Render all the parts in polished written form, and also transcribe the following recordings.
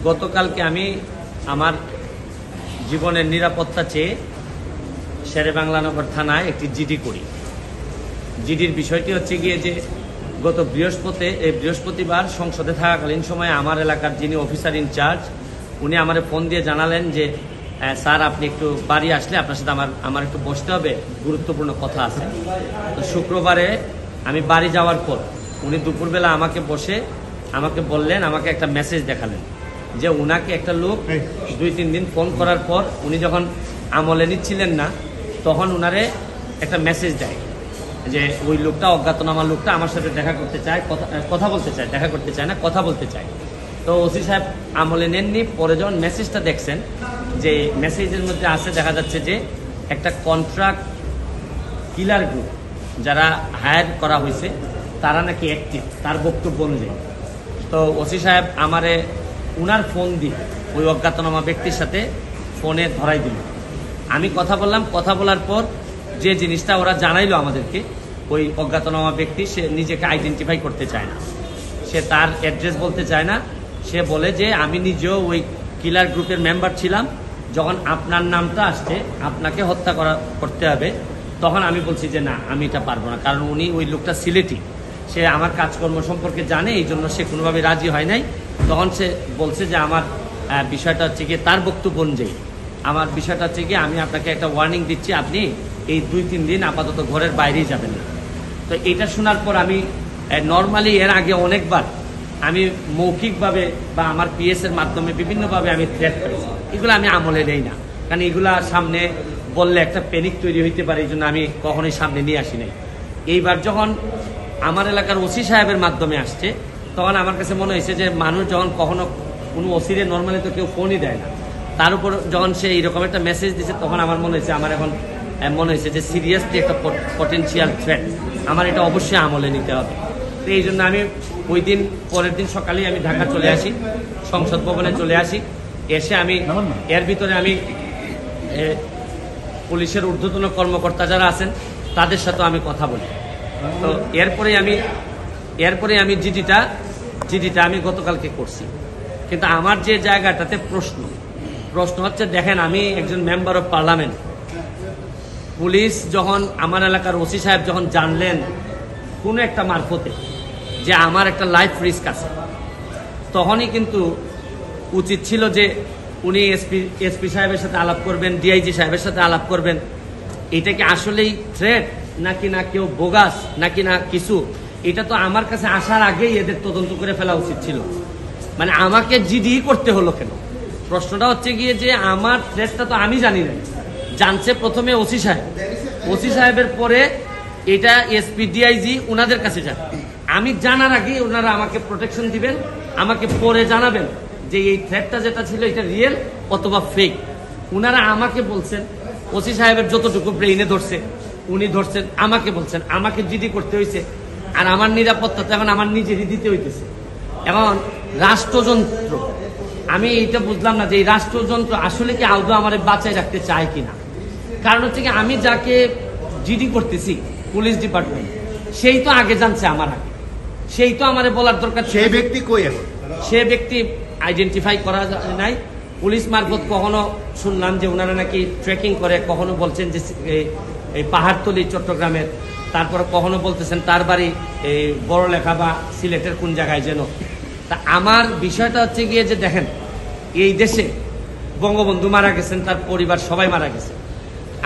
গতকালকে আমি আমার জীবনের নিরাপত্তা চেয়ে শেরেবাংলানগর থানায় একটি জিডি করি। জিডির বিষয়টি হচ্ছে গিয়ে যে গত বৃহস্পতিবার সংসদে থাকাকালীন সময়ে আমার এলাকার যিনি অফিসার ইনচার্জ উনি আমারে ফোন দিয়ে জানালেন যে স্যার আপনি একটু বাড়ি আসলে আপনার সাথে আমার একটু বসতে হবে, গুরুত্বপূর্ণ কথা আছে। তো শুক্রবারে আমি বাড়ি যাওয়ার পর উনি দুপুরবেলা আমাকে বললেন, আমাকে একটা মেসেজ দেখালেন যে উনাকে একটা লোক 2-3 দিন ফোন করার পর উনি যখন আমলে নিচ্ছিলেন না তখন উনারে একটা মেসেজ দেয় যে ওই লোকটা, অজ্ঞাতনামা লোকটা আমার সাথে দেখা করতে চায়, কথা বলতে চায়, দেখা করতে চায় না, কথা বলতে চায়। তো ওসি সাহেব আমলে নেননি। পরে যখন মেসেজটা দেখছেন, যে মেসেজের মধ্যে আছে দেখা যাচ্ছে যে একটা কন্ট্রাক্ট কিলার গ্রুপ যারা হায়ার করা হয়েছে তারা নাকি অ্যাক্টিভ, তার বক্তব্য অনুযায়ী। তো ওসি সাহেব আমারে উনার ফোন দিয়ে ওই অজ্ঞাতনামা ব্যক্তির সাথে ফোনে ধরাই দিল। আমি কথা বললাম, কথা বলার পর যে জিনিসটা ওরা জানাইলো আমাদেরকে, ওই অজ্ঞাতনামা ব্যক্তি সে নিজেকে আইডেন্টিফাই করতে চায় না, সে তার অ্যাড্রেস বলতে চায় না। সে বলে যে আমি নিজেও ওই কিলার গ্রুপের মেম্বার ছিলাম, যখন আপনার নামটা আসছে আপনাকে হত্যা করতে হবে, তখন আমি বলছি যে না আমি এটা পারবো না, কারণ উনি ওই লোকটা সিলেটি, সে আমার কাজকর্ম সম্পর্কে জানে, এই জন্য সে কোনোভাবে রাজি হয় নাই। তখন সে বলছে যে আমার বিষয়টা হচ্ছে গিয়ে, তার বক্তব্য অনুযায়ী আমার বিষয়টা হচ্ছে গিয়ে আমি আপনাকে একটা ওয়ার্নিং দিচ্ছি, আপনি এই 2-3 দিন আপাতত ঘরের বাইরেই যাবেন না। তো এটা শোনার পর আমি নর্মালি এর আগে অনেকবার আমি মৌখিকভাবে বা আমার পিএস এর মাধ্যমে বিভিন্নভাবে আমি থ্রেট করেছি, এগুলো আমি আমলে নেই না, কারণ এগুলা সামনে বললে একটা প্যানিক তৈরি হইতে পারে, এই জন্য আমি কখনোই সামনে নিয়ে আসি নাই। এইবার যখন আমার এলাকার ওসি সাহেবের মাধ্যমে আসছে তখন আমার কাছে মনে হয়েছে যে মানুষ যখন কখনো কোনো ওসিরে নর্মালি তো কেউ ফোনই দেয় না, তার উপর যখন সে এইরকম একটা মেসেজ দিচ্ছে তখন আমার মনে হয়েছে, আমার এখন মনে হয়েছে যে সিরিয়াসলি একটা পটেনশিয়াল থ্রেট, আমার এটা অবশ্যই আমলে নিতে হবে। তো এই জন্য আমি ওই দিন পরের দিন সকালেই আমি ঢাকা চলে আসি, সংসদ ভবনে চলে আসি। এসে আমি এর ভিতরে আমি পুলিশের ঊর্ধ্বতন কর্মকর্তা যারা আছেন তাদের সাথেও আমি কথা বলি। তো এরপরে আমি জিডিটা আমি গতকালকে করছি। কিন্তু আমার যে জায়গাটাতে প্রশ্ন হচ্ছে, দেখেন আমি একজন মেম্বার অফ পার্লামেন্ট, পুলিশ যখন আমার এলাকার ওসি সাহেব যখন জানলেন কোনো একটা মারফতে যে আমার একটা লাইফ রিস্ক আছে, তখনই কিন্তু উচিত ছিল যে উনি এসপি সাহেবের সাথে আলাপ করবেন, ডিআইজি সাহেবের সাথে আলাপ করবেন, এটা কি আসলেই থ্রেট নাকি না কেউ বোগাস নাকি না কিছু, এটা তো আমার কাছে আসার আগেই এদের তদন্ত করে ফেলা উচিত ছিল। মানে আমাকে জিডি করতে হলো কেন? প্রশ্নটা হচ্ছে গিয়ে যে আমার থ্রেটটা তো আমি জানি না, জানছে প্রথমে ওসি সাহেবের পরে এটা এসপি ডিআইজি ওনাদের কাছে যান। আমি জানার আগে ওনারা আমাকে প্রোটেকশন দিবেন, আমাকে পরে জানাবেন যে এই থ্রেটটা যেটা ছিল এটা রিয়েল অথবা ফেক। ওনারা আমাকে বলছেন, ওসি সাহেবের যতটুকু ব্রেইনে ধরছে উনি ধরছেন, আমাকে বলছেন, আমাকে জিডি করতে হয়েছে। আর আমার নিরাপত্তা তো এখন আমার নিজেরই দিতে হইতেছে। এখন রাষ্ট্রযন্ত্র, আমি এইটা বুঝলাম না যে এই রাষ্ট্রযন্ত্র আসলে কি আদৌ আমার বাঁচায় রাখতে চায় কিনা। কারণ হচ্ছে কি, আমি যাকে জিডি করতেছি পুলিশ ডিপার্টমেন্ট, সেই তো আগে জানছে আমার আগে, সেই তো আমার বলার দরকার। সেই ব্যক্তি কই এখন? সে ব্যক্তি আইডেন্টিফাই করা নাই। পুলিশ মারফত কখনো শুনলাম যে ওনারা নাকি ট্রেকিং করে, কখনো বলছেন যে এই পাহাড়তলি চট্টগ্রামের, তারপরে কখনো বলতেছেন তার বাড়ি এই বড়লেখা বা সিলেটের কোন জায়গায় যেন। তা আমার বিষয়টা হচ্ছে গিয়ে যে দেখেন, এই দেশে বঙ্গবন্ধু মারা গেছেন, তার পরিবার সবাই মারা গেছে,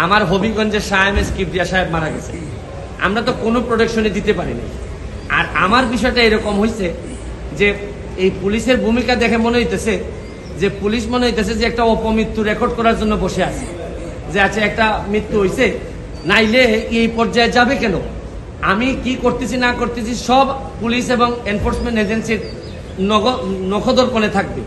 আমার হবিগঞ্জের শাহ এম এস কিবরিয়া সাহেব মারা গেছে, আমরা তো কোনো প্রোটেকশনে দিতে পারিনি। আর আমার বিষয়টা এরকম হয়েছে যে এই পুলিশের ভূমিকা দেখে মনে হইতেছে যে পুলিশ মনে হইতেছে যে একটা অপমৃত্যু রেকর্ড করার জন্য বসে আছে, যে আচ্ছা একটা মৃত্যু হয়েছে, নাইলে এই পর্যায়ে যাবে কেন। আমি কি করতেছি না করতেছি সব পুলিশ এবং এনফোর্সমেন্ট এজেন্সির নখদর্পণে থাকবে।